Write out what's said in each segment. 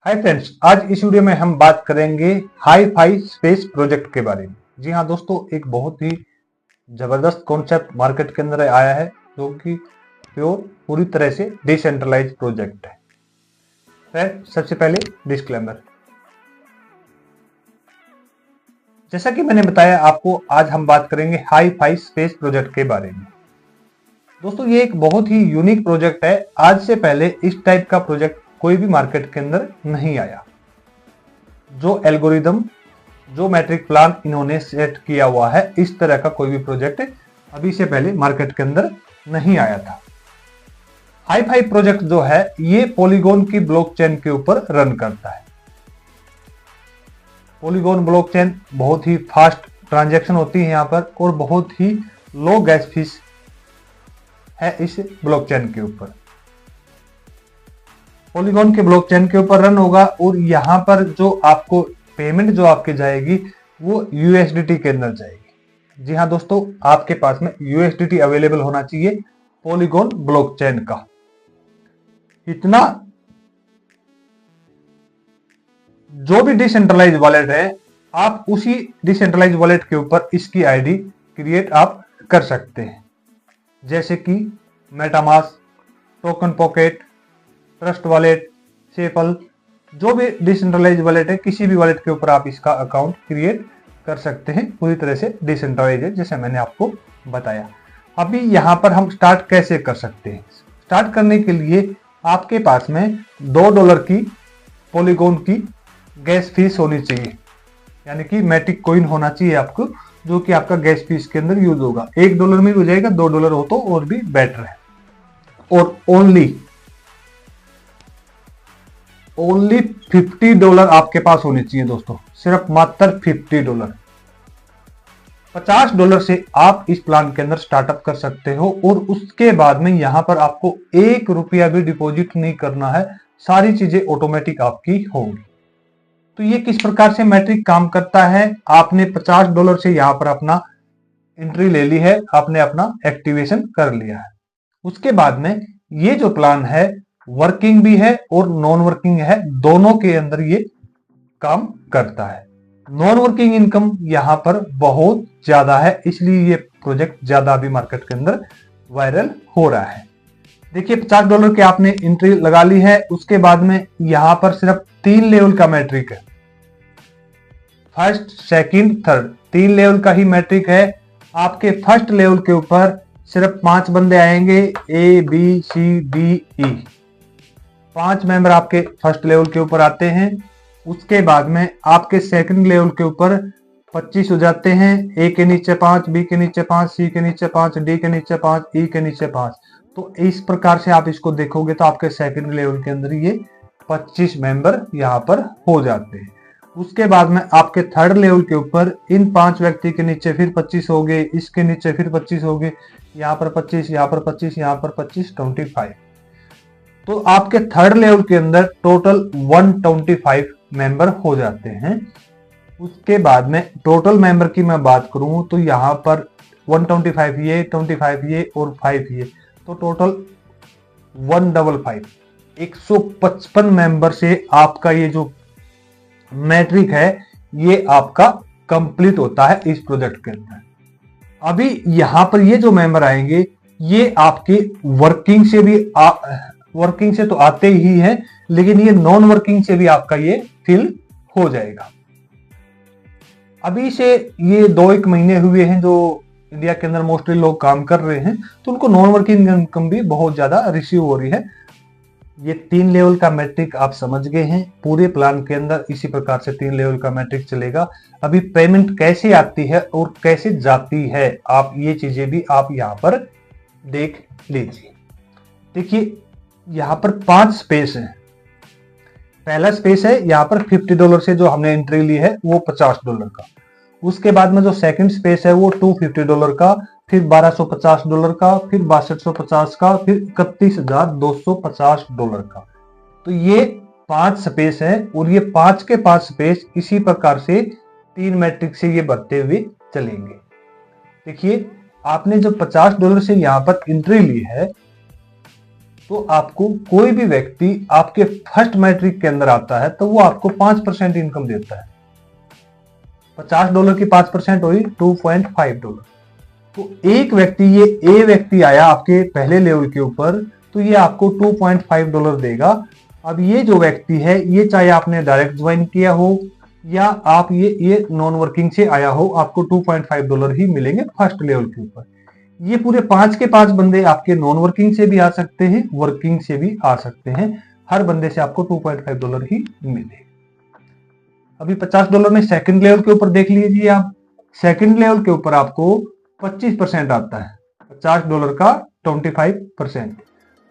Hi friends, आज इस video में हम बात करेंगे हाई फाई स्पेस प्रोजेक्ट के बारे में। जी हाँ दोस्तों, एक बहुत ही जबरदस्त कॉन्सेप्ट मार्केट के अंदर आया है जो कि पूरी तरह से डिसेंट्रलाइज प्रोजेक्ट है। फ्रेंड, सबसे पहले डिस्क्लेमर। जैसा कि मैंने बताया आपको, आज हम बात करेंगे हाई फाई स्पेस प्रोजेक्ट के बारे में। दोस्तों, ये एक बहुत ही यूनिक प्रोजेक्ट है। आज से पहले इस टाइप का प्रोजेक्ट कोई भी मार्केट के अंदर नहीं आया। जो एल्गोरिदम, जो मैट्रिक प्लान इन्होंने सेट किया हुआ है, इस तरह का कोई भी प्रोजेक्ट अभी से पहले मार्केट के अंदर नहीं आया था। हाई फाई प्रोजेक्ट जो है, ये पॉलीगॉन की ब्लॉकचेन के ऊपर रन करता है। पॉलीगॉन ब्लॉकचेन बहुत ही फास्ट ट्रांजैक्शन होती है यहाँ पर, और बहुत ही लो गैस फीस है इस ब्लॉकचेन के ऊपर। पॉलीगॉन के ब्लॉकचेन के ऊपर रन होगा, और यहाँ पर जो आपको पेमेंट जो आपके जाएगी वो यूएसडीटी के अंदर जाएगी। जी हाँ दोस्तों, आपके पास में यूएसडीटी अवेलेबल होना चाहिए पॉलीगॉन ब्लॉकचेन का। इतना जो भी डिसेंट्रलाइज वॉलेट है, आप उसी डिसेंट्रलाइज वॉलेट के ऊपर इसकी आईडी क्रिएट आप कर सकते हैं, जैसे कि MetaMask, token pocket, trust wallet, sepal. जो भी डिसेंट्रलाइज वॉलेट है, किसी भी वॉलेट के ऊपर आप इसका अकाउंट क्रिएट कर सकते हैं। पूरी तरह से डिसेंट्रलाइज है, जैसे मैंने आपको बताया। अभी यहाँ पर हम स्टार्ट कैसे कर सकते हैं? स्टार्ट करने के लिए आपके पास में $2 की पॉलीगॉन की गैस फीस होनी चाहिए, यानी कि मैट्रिक कॉइन होना चाहिए आपको, जो कि आपका गैस फीस के अंदर यूज होगा। $1 में हो जाएगा, $2 हो तो और भी बेटर है। और ओनली $50 आपके पास होने चाहिए दोस्तों, सिर्फ मात्र $50। $50 से आप इस प्लान के अंदर स्टार्टअप कर सकते हो, और उसके बाद में यहां पर आपको ₹1 भी डिपॉजिट नहीं करना है। सारी चीजें ऑटोमेटिक आपकी होंगी। तो ये किस प्रकार से मैट्रिक काम करता है? आपने $50 से यहां पर अपना एंट्री ले ली है, आपने अपना एक्टिवेशन कर लिया है। उसके बाद में ये जो प्लान है, वर्किंग भी है और नॉन वर्किंग है, दोनों के अंदर ये काम करता है। नॉन वर्किंग इनकम यहां पर बहुत ज्यादा है, इसलिए ये प्रोजेक्ट ज्यादा अभी मार्केट के अंदर वायरल हो रहा है। देखिए, $50 की आपने एंट्री लगा ली है। उसके बाद में यहां पर सिर्फ 3 लेवल का मैट्रिक है। फर्स्ट, सेकंड, थर्ड, 3 लेवल का ही मैट्रिक है। आपके फर्स्ट लेवल के ऊपर सिर्फ 5 बंदे आएंगे, ABCDE। 5 मेंबर आपके फर्स्ट लेवल के ऊपर आते हैं। उसके बाद में आपके सेकंड लेवल के ऊपर 25 हो जाते हैं। ए के नीचे 5, बी के नीचे 5, सी के नीचे 5, डी के नीचे 5, ई के नीचे 5। तो इस प्रकार से आप इसको देखोगे तो आपके सेकंड लेवल के अंदर ये 25 मेंबर यहाँ पर हो जाते हैं। उसके बाद में आपके थर्ड लेवल के ऊपर इन 5 व्यक्ति के नीचे फिर 25 हो गए, इसके नीचे फिर 25 हो गए, यहाँ पर 25, यहाँ पर 25, यहाँ पर 25, 25। तो आपके थर्ड लेवल के अंदर टोटल 125 मेंबर हो जाते हैं। उसके बाद में टोटल मेंबर की मैं बात करूं तो यहाँ पर 125 ये, 25 ये और 5 ये, तो टोटल 155, 155 मेंबर से आपका ये जो मैट्रिक है, ये आपका कंप्लीट होता है इस प्रोजेक्ट के अंदर। अभी यहां पर ये जो मेंबर आएंगे, ये आपके वर्किंग से भी वर्किंग से तो आते ही हैं, लेकिन ये नॉन वर्किंग से भी आपका ये फिल हो जाएगा। अभी से ये 2-1 महीने हुए हैं जो इंडिया के अंदर मोस्टली लोग काम कर रहे हैं, तो उनको नॉन वर्किंग इनकम भी बहुत ज्यादा रिसीव हो रही है। ये 3 लेवल का मैट्रिक आप समझ गए हैं। पूरे प्लान के अंदर इसी प्रकार से 3 लेवल का मैट्रिक चलेगा। अभी पेमेंट कैसे आती है और कैसे जाती है, आप ये चीजें भी आप यहाँ पर देख लीजिए। देखिए, यहाँ पर 5 स्पेस है। पहला स्पेस है यहाँ पर $50 से जो हमने एंट्री ली है वो $50 का। उसके बाद में जो सेकंड स्पेस है वो $250 का, फिर $1250 का, फिर $6250 का, फिर $31,250 का। तो ये 5 स्पेस है, और ये 5 के 5 स्पेस इसी प्रकार से 3 मैट्रिक से ये बढ़ते हुए चलेंगे। देखिए, आपने जो $50 से यहाँ पर एंट्री ली है, तो आपको कोई भी व्यक्ति आपके फर्स्ट मैट्रिक के अंदर आता है तो वो आपको 5% इनकम देता है। $50 की 5% हुई $2.5। तो एक व्यक्ति, ये ए व्यक्ति आया आपके पहले लेवल के ऊपर, तो ये आपको $2.5 देगा। अब ये जो व्यक्ति है, ये चाहे आपने डायरेक्ट ज्वाइन किया हो या आप ये नॉन वर्किंग से आया हो, आपको $2.5 ही मिलेंगे फर्स्ट लेवल के ऊपर। ये पूरे 5 के 5 बंदे आपके नॉन वर्किंग से भी आ सकते हैं, वर्किंग से भी आ सकते हैं। हर बंदे से आपको $2.5 ही मिलेगा। अभी $50 में सेकंड लेवल के ऊपर देख लीजिए आप। सेकंड लेवल के ऊपर आपको 25% आता है। $50 का 25%,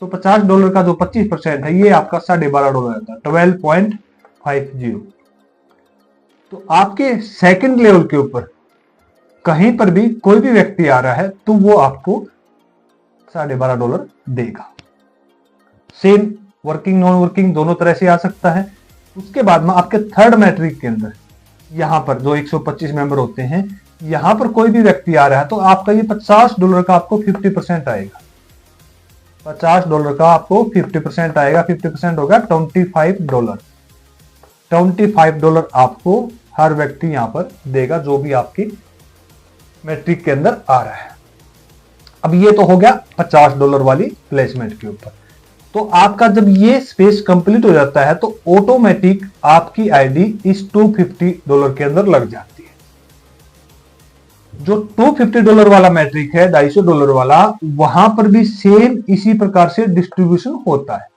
तो $50 का जो 25% है ये आपका $12.5 आता है, 12.50। तो आपके सेकंड लेवल के ऊपर कहीं पर भी कोई भी व्यक्ति आ रहा है तो वो आपको $12.5 देगा। सेम वर्किंग नॉन वर्किंग दोनों तरह से आ सकता है। उसके बाद में आपके थर्ड मैट्रिक के अंदर यहां पर जो 125 मेंबर होते हैं, यहां पर कोई भी व्यक्ति आ रहा है तो आपका ये $50 का आपको 50% आएगा। $50 का आपको 50% आएगा। 50% होगा $25। $25 आपको हर व्यक्ति यहां पर देगा जो भी आपकी मैट्रिक के अंदर आ रहा है। अब ये तो हो गया $50 वाली प्लेसमेंट के ऊपर। तो आपका जब ये स्पेस कंप्लीट हो जाता है तो ऑटोमेटिक आपकी आईडी इस $250 के अंदर लग जाती है। जो $250 वाला मैट्रिक है, $250 वाला, वहां पर भी सेम इसी प्रकार से डिस्ट्रीब्यूशन होता है।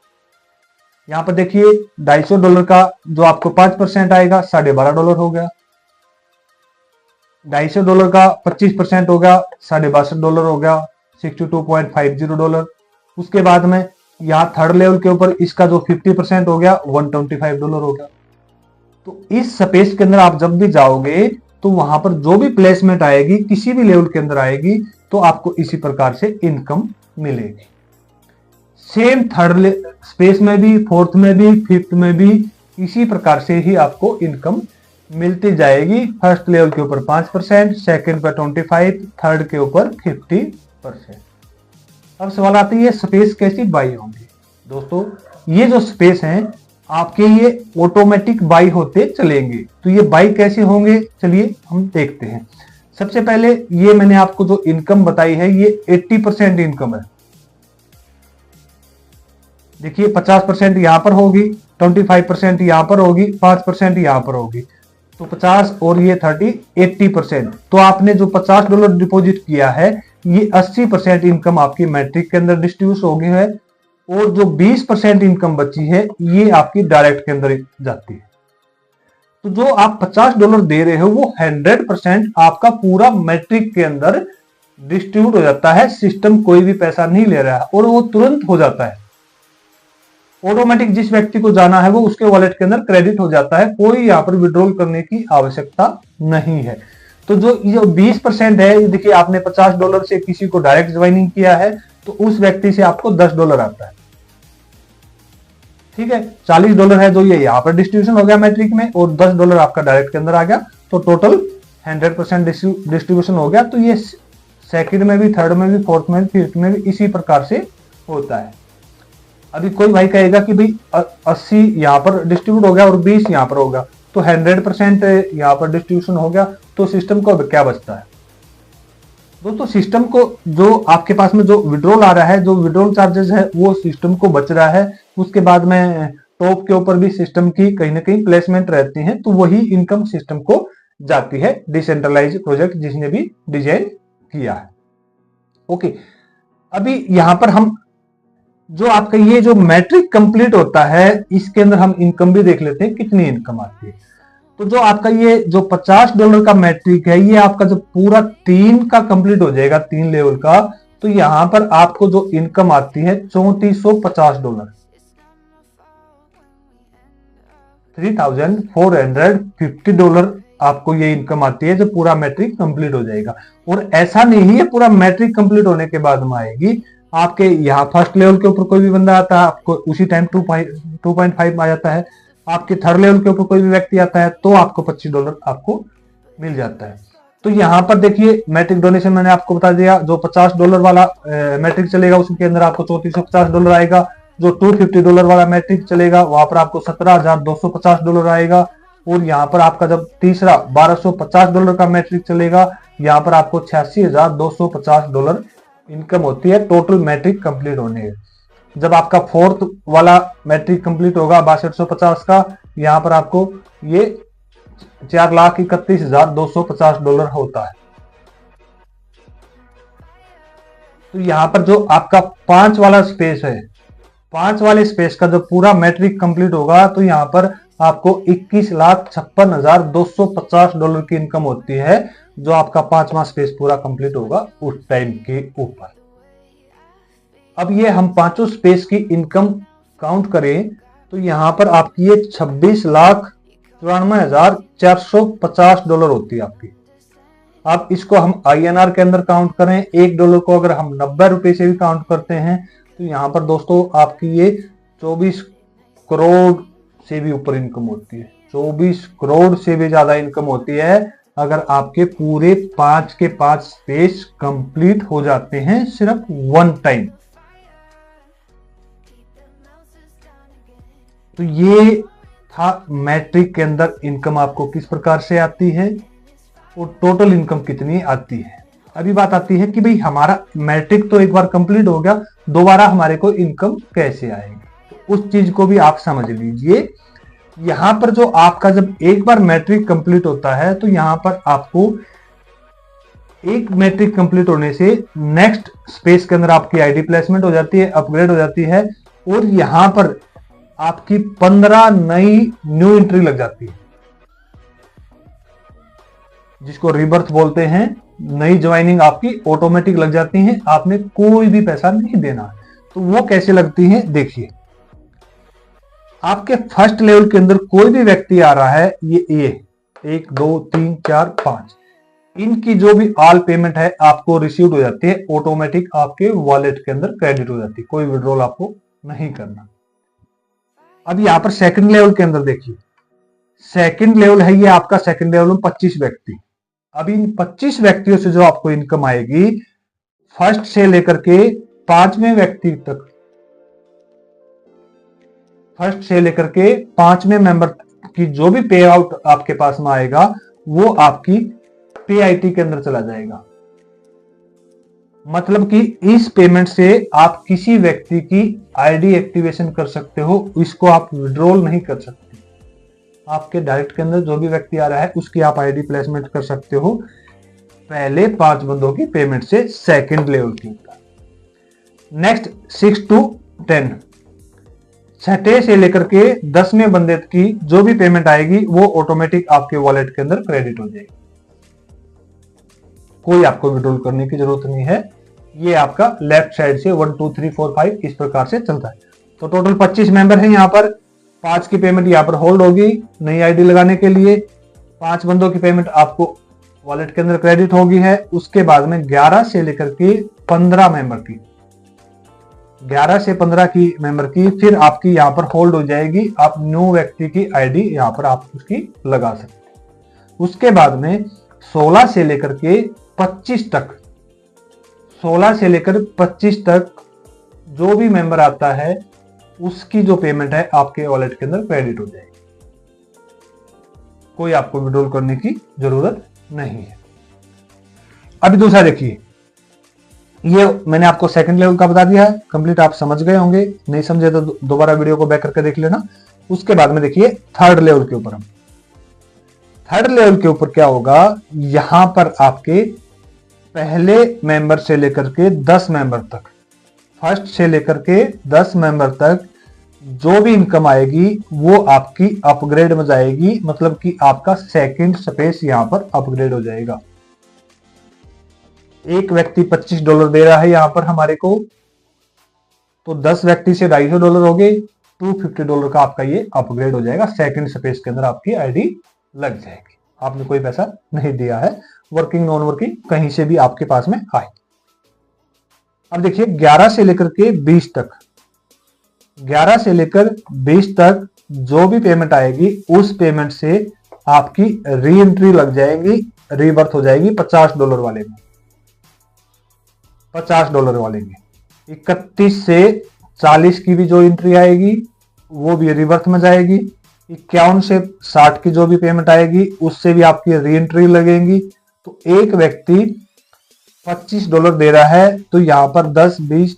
यहां पर देखिए $250 का जो आपको 5% आएगा $12.5 हो गया। $250 का 25% होगा $62.5 हो गया, $62.50। उसके बाद में यहाँ थर्ड लेवल के ऊपर इसका जो 50% हो गया $125 हो गया। तो इस स्पेस के अंदर आप जब भी जाओगे तो वहां पर जो भी प्लेसमेंट आएगी किसी भी लेवल के अंदर आएगी तो आपको इसी प्रकार से इनकम मिलेगी। सेम थर्ड स्पेस में भी, फोर्थ में भी, फिफ्थ में भी इसी प्रकार से ही आपको इनकम मिलती जाएगी। फर्स्ट लेवल के ऊपर 5%, सेकंड पर 25%, थर्ड के ऊपर 50%। अब सवाल आती है स्पेस कैसी बाई होंगी। दोस्तों ये जो स्पेस हैं आपके ये ऑटोमेटिक बाई होते चलेंगे। तो ये बाई कैसे होंगे, चलिए हम देखते हैं। सबसे पहले ये मैंने आपको जो इनकम बताई है ये 80% इनकम है। देखिए 50% यहां पर होगी, 25% यहां पर होगी, 5% यहां पर होगी, तो 50 और ये 30, 80%। तो आपने जो $50 डिपॉजिट किया है ये 80% इनकम आपकी मैट्रिक के अंदर डिस्ट्रीब्यूट हो गई है और जो 20% इनकम बची है ये आपकी डायरेक्ट के अंदर जाती है। तो जो आप $50 दे रहे हो वो 100% आपका पूरा मैट्रिक के अंदर डिस्ट्रीब्यूट हो जाता है। सिस्टम कोई भी पैसा नहीं ले रहा है और वो तुरंत हो जाता है। ऑटोमेटिक जिस व्यक्ति को जाना है वो उसके वॉलेट के अंदर क्रेडिट हो जाता है, कोई यहाँ पर विड्रॉल करने की आवश्यकता नहीं है। तो जो 20% है, देखिए आपने $50 से किसी को डायरेक्ट ज्वाइनिंग किया है तो उस व्यक्ति से आपको $10 आता है। ठीक है, $40 है जो ये यहाँ पर डिस्ट्रीब्यूशन हो गया मैट्रिक में और $10 आपका डायरेक्ट के अंदर आ गया, तो टोटल 100% डिस्ट्रीब्यूशन हो गया। तो ये सेकंड में भी, थर्ड में भी, फोर्थ में भी, फिफ्थ में भी इसी प्रकार से होता है। अभी कोई भाई कहेगा कि भाई 80 यहाँ पर डिस्ट्रीब्यूट हो गया और 20 यहाँ पर होगा, तो 100% यहाँ पर डिस्ट्रीब्यूशन हो गया, तो सिस्टम को क्या बचता है। दोस्तों सिस्टम को जो आपके पास में जो विड्रॉल आ रहा है, जो विड्रॉल चार्जेस है वो सिस्टम को बच रहा है। उसके बाद में टॉप के ऊपर भी सिस्टम की कहीं ना कहीं प्लेसमेंट रहती है, तो वही इनकम सिस्टम को जाती है, डिसेंट्रलाइज प्रोजेक्ट जिसने भी डिजाइन किया है। ओके, अभी यहां पर हम जो आपका ये जो मैट्रिक कंप्लीट होता है इसके अंदर हम इनकम भी देख लेते हैं कितनी इनकम आती है। तो जो आपका ये जो $50 का मैट्रिक है ये आपका जो पूरा 3 का कंप्लीट हो जाएगा, 3 लेवल का, तो यहां पर आपको जो इनकम आती है $3450, $3450 आपको ये इनकम आती है जब पूरा मैट्रिक कंप्लीट हो जाएगा। और ऐसा नहीं है पूरा मैट्रिक कंप्लीट होने के बाद में आएगी, आपके यहाँ फर्स्ट लेवल के ऊपर कोई भी बंदा आता है आपको उसी टाइम 2.5 आ जाता है। आपके थर्ड लेवल के ऊपर कोई भी व्यक्ति आता है तो आपको $25 आपको मिल जाता है। तो यहाँ पर देखिए मैट्रिक डोनेशन मैंने आपको बता दिया, जो $50 वाला मैट्रिक चलेगा उसके अंदर आपको $3450 आएगा। जो $250 वाला मैट्रिक चलेगा वहां पर आपको $17,250 आएगा। और यहाँ पर आपका जब तीसरा $1250 का मैट्रिक चलेगा, यहाँ पर आपको $86,250 इनकम होती है टोटल मैट्रिक कंप्लीट होने के। जब आपका फोर्थ वाला मैट्रिक कंप्लीट होगा 6250 का, यहाँ पर आपको ये $4,31,250 होता है। तो यहाँ पर जो आपका 5 वाला स्पेस है, 5 वाले स्पेस का जब पूरा मैट्रिक कंप्लीट होगा तो यहाँ पर आपको $21,56,250 की इनकम होती है, जो आपका 5वां स्पेस पूरा कंप्लीट होगा उस टाइम के ऊपर। अब ये हम 5 स्पेस की इनकम काउंट करें तो यहाँ पर आपकी ये $26,94,450 होती है आपकी। अब इसको हम INR के अंदर काउंट करें, $1 को अगर हम 90 रुपए से भी काउंट करते हैं तो यहाँ पर दोस्तों आपकी ये 24 करोड़ से भी ऊपर इनकम होती है। 24 करोड़ से भी ज्यादा इनकम होती है अगर आपके पूरे 5 के 5 स्पेस कंप्लीट हो जाते हैं सिर्फ वन टाइम। तो ये था मैट्रिक के अंदर इनकम आपको किस प्रकार से आती है और टोटल इनकम कितनी आती है। अभी बात आती है कि भाई हमारा मैट्रिक तो एक बार कंप्लीट हो गया, दोबारा हमारे को इनकम कैसे आएगी, तो उस चीज को भी आप समझ लीजिए। यहां पर जो आपका जब एक बार मैट्रिक कंप्लीट होता है तो यहां पर आपको एक मैट्रिक कंप्लीट होने से नेक्स्ट स्पेस के अंदर आपकी आईडी प्लेसमेंट हो जाती है, अपग्रेड हो जाती है, और यहां पर आपकी 15 नई न्यू एंट्री लग जाती है, जिसको रिबर्थ बोलते हैं। नई ज्वाइनिंग आपकी ऑटोमेटिक लग जाती है, आपने कोई भी पैसा नहीं देना। तो वो कैसे लगती है देखिए, आपके फर्स्ट लेवल के अंदर कोई भी व्यक्ति आ रहा है, ये 1 2 3 4 5, इनकी जो भी ऑल पेमेंट है आपको रिसीव हो जाती है, ऑटोमेटिक आपके वॉलेट के अंदर क्रेडिट हो जाती है, कोई विड्रॉल आपको नहीं करना। अब यहां पर सेकंड लेवल के अंदर देखिए, सेकंड लेवल है ये आपका, सेकंड लेवल में 25 व्यक्ति। अब इन 25 व्यक्तियों से जो आपको इनकम आएगी, फर्स्ट से लेकर के 5वें व्यक्ति तक, फर्स्ट से लेकर के 5वें मेंबर की जो भी पे आउट आपके पास में आएगा वो आपकी पे आईटी के अंदर चला जाएगा। मतलब कि इस पेमेंट से आप किसी व्यक्ति की आईडी एक्टिवेशन कर सकते हो, इसको आप विड्रॉल नहीं कर सकते। आपके डायरेक्ट के अंदर जो भी व्यक्ति आ रहा है उसकी आप आईडी प्लेसमेंट कर सकते हो पहले 5 बंदों की पेमेंट से सेकंड लेवल की ऊपर। नेक्स्ट 6 to 10, छठे से लेकर के 10वें बंदे की जो भी पेमेंट आएगी वो ऑटोमेटिक आपके वॉलेट के अंदर क्रेडिट हो जाएगी, कोई आपको विड्रॉल करने की जरूरत नहीं है। ये आपका लेफ्ट साइड से 1 2 3 4 5 इस प्रकार से चलता है। तो टोटल 25 मेंबर है, यहाँ पर 5 की पेमेंट यहाँ पर होल्ड होगी नई आईडी लगाने के लिए, 5 बंदों की पेमेंट आपको वॉलेट के अंदर क्रेडिट होगी है। उसके बाद में 11 से लेकर के 15 मेंबर की, 11 से 15 की मेंबर की फिर आपकी यहाँ पर होल्ड हो जाएगी, आप न्यू व्यक्ति की आईडी यहाँ पर आप उसकी लगा सकते हैं। उसके बाद में 16 से लेकर के 25 तक, 16 से लेकर 25 तक जो भी मेंबर आता है उसकी जो पेमेंट है आपके वॉलेट के अंदर क्रेडिट हो जाएगी, कोई आपको विड्रॉल करने की जरूरत नहीं है। अभी दूसरा देखिए, ये मैंने आपको सेकंड लेवल का बता दिया है, कंप्लीट आप समझ गए होंगे, नहीं समझे तो दोबारा वीडियो को बैक करके देख लेना। उसके बाद में देखिए थर्ड लेवल के ऊपर, हम थर्ड लेवल के ऊपर क्या होगा, यहां पर आपके पहले मेंबर से लेकर के 10 मेंबर तक, फर्स्ट से लेकर के 10 मेंबर तक जो भी इनकम आएगी वो आपकी अपग्रेड में जाएगी, मतलब कि आपका सेकंड स्पेस यहां पर अपग्रेड हो जाएगा। एक व्यक्ति $25 दे रहा है यहां पर हमारे को, तो 10 व्यक्ति से $250 हो गए, $250 का आपका ये अपग्रेड हो जाएगा, सेकंड स्पेस के अंदर आपकी आईडी लग जाएगी, आपने कोई पैसा नहीं दिया है, वर्किंग नॉन वर्किंग कहीं से भी आपके पास में आए। अब देखिए 11 से लेकर के 20 तक, 11 से लेकर 20 तक जो भी पेमेंट आएगी उस पेमेंट से आपकी री एंट्री लग जाएगी रीबर्थ हो जाएगी $50 वाले में, $50 वाले में। 31 से 40 की भी जो एंट्री आएगी वो भी रीबर्थ में जाएगी। 51 से 60 की जो भी पेमेंट आएगी उससे भी आपकी री एंट्री लगेगी। तो एक व्यक्ति $25 दे रहा है, तो यहाँ पर 10, 20,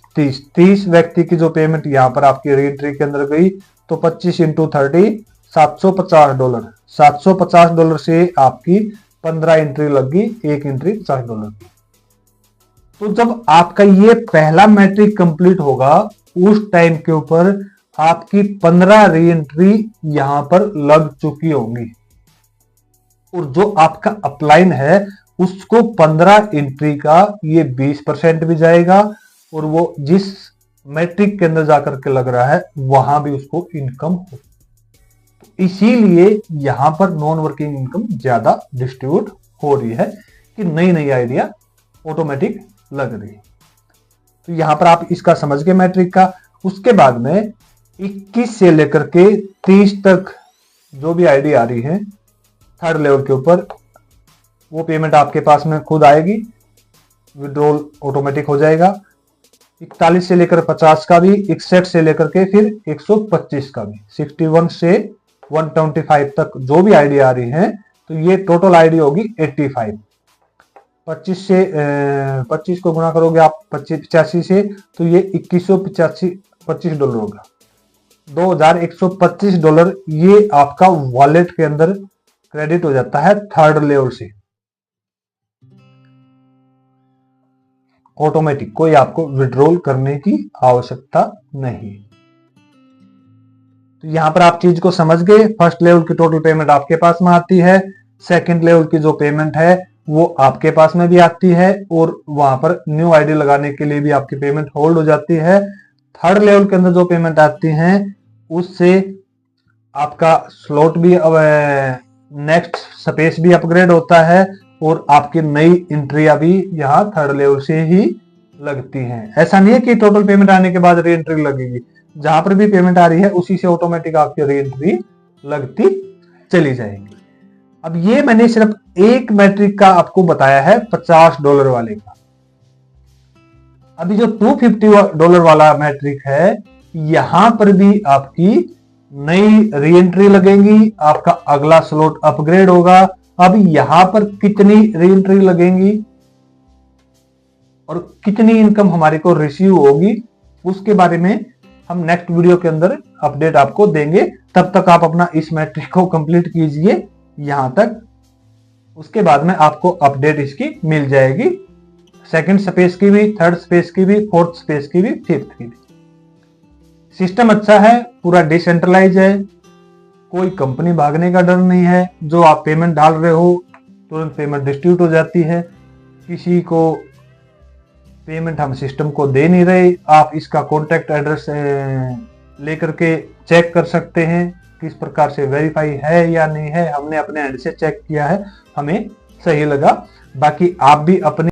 30 व्यक्ति की जो पेमेंट यहाँ पर आपकी री एंट्री के अंदर गई, तो 25 × 30 $750। $750 से आपकी 15 एंट्री लग गई, एक एंट्री $50 की। तो जब आपका ये पहला मैट्रिक कंप्लीट होगा उस टाइम के ऊपर आपकी 15 री एंट्री यहां पर लग चुकी होंगी, और जो आपका अपलाइन है उसको 15 एंट्री का ये 20% भी जाएगा, और वो जिस मैट्रिक के अंदर जाकर के लग रहा है वहां भी उसको इनकम हो। तो इसीलिए यहां पर नॉन वर्किंग इनकम ज्यादा डिस्ट्रीब्यूट हो रही है कि नई नई आइडिया ऑटोमेटिक लग रही है। तो यहां पर आप इसका समझ गए मैट्रिक का। उसके बाद में 21 से लेकर के 30 तक जो भी आईडी आ रही है थर्ड लेवल के ऊपर, वो पेमेंट आपके पास में खुद आएगी, विड्रॉल ऑटोमेटिक हो जाएगा। 41 से लेकर 50 का भी, 61 से लेकर के फिर 125 का भी, 61 से 125 तक जो भी आईडी आ रही है, तो ये टोटल आईडी होगी 85। 25 से 25 को गुणा करोगे आप 85 से, तो ये $2125 होगा। $2125 ये आपका वॉलेट के अंदर क्रेडिट हो जाता है थर्ड लेवल से ऑटोमेटिक, कोई आपको विड्रॉल करने की आवश्यकता नहीं। तो यहां पर आप चीज को समझ गए। फर्स्ट लेवल की टोटल पेमेंट आपके पास में आती है, सेकंड लेवल की जो पेमेंट है वो आपके पास में भी आती है, और वहां पर न्यू आईडी लगाने के लिए भी आपकी पेमेंट होल्ड हो जाती है। थर्ड लेवल के अंदर जो पेमेंट आती है उससे आपका स्लॉट भी नेक्स्ट स्पेस भी अपग्रेड होता है, और आपकी नई एंट्रियां भी यहाँ थर्ड लेवल से ही लगती हैं। ऐसा नहीं है कि टोटल पेमेंट आने के बाद री एंट्री लगेगी, जहां पर भी पेमेंट आ रही है उसी से ऑटोमेटिक आपकी री एंट्री लगती चली जाएगी। अब ये मैंने सिर्फ एक मैट्रिक का आपको बताया है $50 वाले का। अभी जो $250 वाला मैट्रिक है, यहां पर भी आपकी नई री एंट्री लगेगी, आपका अगला स्लॉट अपग्रेड होगा। अब यहां पर कितनी री एंट्री लगेंगी और कितनी इनकम हमारे को रिसीव होगी, उसके बारे में हम नेक्स्ट वीडियो के अंदर अपडेट आपको देंगे। तब तक आप अपना इस मैट्रिक को कंप्लीट कीजिए यहां तक, उसके बाद में आपको अपडेट इसकी मिल जाएगी, सेकंड स्पेस की भी, थर्ड स्पेस की भी, फोर्थ स्पेस की भी, फिफ्थ की भी। सिस्टम अच्छा है, पूरा डिसेंट्रलाइज है, कोई कंपनी भागने का डर नहीं है। जो आप पेमेंट डाल रहे हो तुरंत पेमेंट डिस्ट्रीब्यूट हो जाती है, किसी को पेमेंट हम सिस्टम को दे नहीं रहे। आप इसका कॉन्टैक्ट एड्रेस लेकर के चेक कर सकते हैं किस प्रकार से वेरीफाई है या नहीं है। हमने अपने एंड से चेक किया है, हमें सही लगा। बाकी आप भी अपने